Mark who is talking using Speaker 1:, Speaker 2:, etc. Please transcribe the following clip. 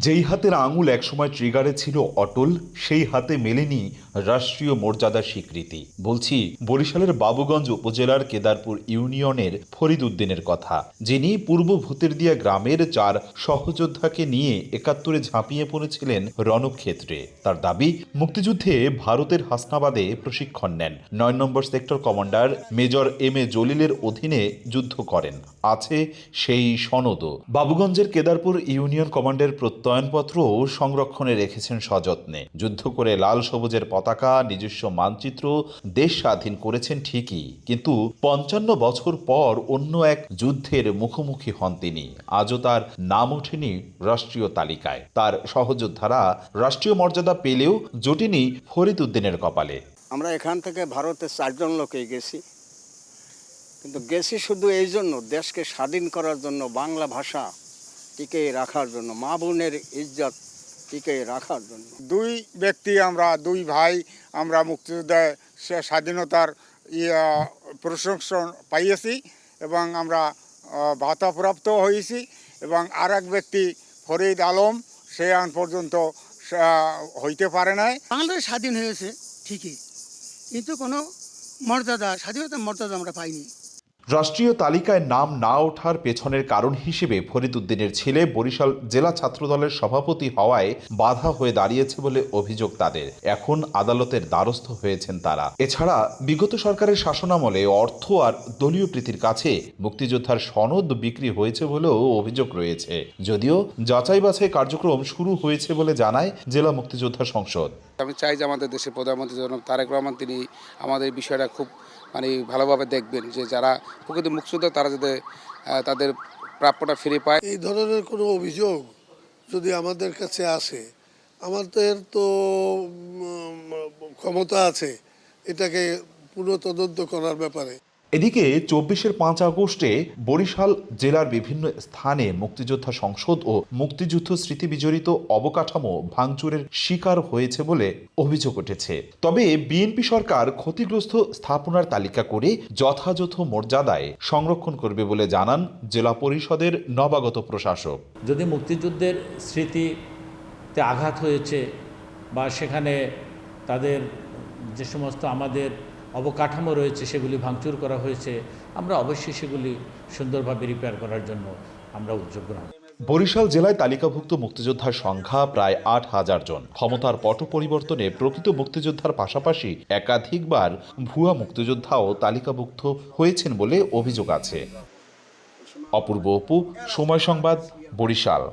Speaker 1: যেই হাতের আঙুল একসময় ট্রিগারে ছিল অটল, সেই হাতে মেলেনি রাষ্ট্রীয় মর্যাদার স্বীকৃতি। বলছি বরিশালের বাবুগঞ্জ উপজেলার কেদারপুর ইউনিয়নের ফরিদ উদ্দিনের কথা, যিনি পূর্ব ভূতেরদিয়া গ্রামের 4 সহযোদ্ধাকে নিয়ে 71-এ ঝাঁপিয়ে পড়েছিলেন রণক্ষেত্রে। তার দাবি, মুক্তিযুদ্ধে ভারতের হাসনাবাদে প্রশিক্ষণ নেন। 9 নম্বর sector commander major M A জলিলের অধীনে যুদ্ধ করেন, আছে সেই সনদও। বাবুগঞ্জের কেদারপুর ইউনিয়ন কমান্ডের প্রত্যয়নপত্র সংরক্ষণে রেখেছেন সযত্নে। যুদ্ধ করে লাল সবুজের পতাকা, নিজস্ব মানচিত্র দেশ স্বাধীন করেছেন ঠিকই, কিন্তু 55 বছর পর অন্য এক যুদ্ধের মুখোমুখি হন তিনি। আজও তার নাম ওঠেনি রাষ্ট্রীয় তালিকায়। তার সহযোদ্ধারা রাষ্ট্রীয় মর্যাদা পেলেও জোটেনি ফরিদ উদ্দিনের কপালে।
Speaker 2: আমরা এখান থেকে ভারতে 4 জন লোকে গেছি, কিন্তু গেছি শুধু এই জন্য দেশকে স্বাধীন করার জন্য, বাংলা ভাষা টিকে রাখার জন্য, মা বোনের ইজ্জত টিকে রাখার জন্য।
Speaker 3: 2 ব্যক্তি, আমরা 2 ভাই, আমরা মুক্তিযুদ্ধে স্বাধীনতার প্রশংসা পাইয়েছি এবং আমরা ভাতাপ্রাপ্ত হয়েছি। এবং আর এক ব্যক্তি ফরিদ আলম, সে আন পর্যন্ত হইতে পারে নাই।
Speaker 4: বাংলাদেশ স্বাধীন হয়েছে ঠিকই, কিন্তু কোনো মর্যাদা, স্বাধীনতার মর্যাদা আমরা পাইনি।
Speaker 1: রাষ্ট্রীয় তালিকায় নাম না ওঠার পেছনের কারণ হিসেবে ফরিদ উদ্দিনের ছেলে বরিশাল জেলা ছাত্রদলের সভাপতি হওয়ায় বাধা হয়ে দাঁড়িয়েছে বলে অভিযোগ তাদের। এখন আদালতের দ্বারস্থ হয়েছেন তারা। এছাড়া বিগত সরকারের শাসনামলে অর্থ আর দলীয় প্রীতির কাছে মুক্তিযোদ্ধার সনদ বিক্রি হয়েছে বলেও অভিযোগ রয়েছে। যদিও যাচাই বাছাই কার্যক্রম শুরু হয়েছে বলে জানায় জেলা মুক্তিযোদ্ধা সংসদ।
Speaker 5: আমি চাই যে আমাদের দেশের প্রধানমন্ত্রী জনাব তারেক রহমান তিনি আমাদের বিষয়টা খুব ভালোভাবে দেখবেন, যে যারা প্রকৃত মুক্তিযোদ্ধা তারা যাতে তাদের প্রাপ্যটা ফিরে পায়।
Speaker 6: এই ধরনের কোনো অভিযোগ যদি আমাদের কাছে আসে, আমাদের তো ক্ষমতা আছে এটাকে পুনঃ তদন্ত করার ব্যাপারে।
Speaker 1: এদিকে 24-এর 5 আগস্টে বরিশাল জেলার বিভিন্ন স্থানে মুক্তিযোদ্ধা সংসদ ও মুক্তিযুদ্ধ স্মৃতি বিজড়িত অবকাঠামো ভাঙচুরের শিকার হয়েছে বলে অভিযোগ উঠেছে। তবে বিএনপি সরকার ক্ষতিগ্রস্ত স্থাপনার তালিকা করে যথাযথ মর্যাদায় সংরক্ষণ করবে বলে জানান জেলা পরিষদের নবাগত প্রশাসক।
Speaker 7: যদি মুক্তিযুদ্ধের স্মৃতিতে আঘাত হয়েছে বা সেখানে তাদের যে সমস্ত আমাদের অবকাঠামো রয়েছে সেগুলি ভাঙচুর করা হয়েছে, আমরা অবশ্যই সেগুলি সুন্দরভাবে রিপেয়ার করার জন্য আমরা উদ্যোগ গ্রহণ।
Speaker 1: বরিশাল জেলায় তালিকাভুক্ত মুক্তিযোদ্ধার সংখ্যা প্রায় 8,000 জন। ক্ষমতার পট পরিবর্তনে প্রকৃত মুক্তিযোদ্ধার পাশাপাশি একাধিকবার ভুয়া মুক্তিযোদ্ধাও তালিকাভুক্ত হয়েছেন বলে অভিযোগ আছে। অপূর্ব অপু, সময় সংবাদ, বরিশাল।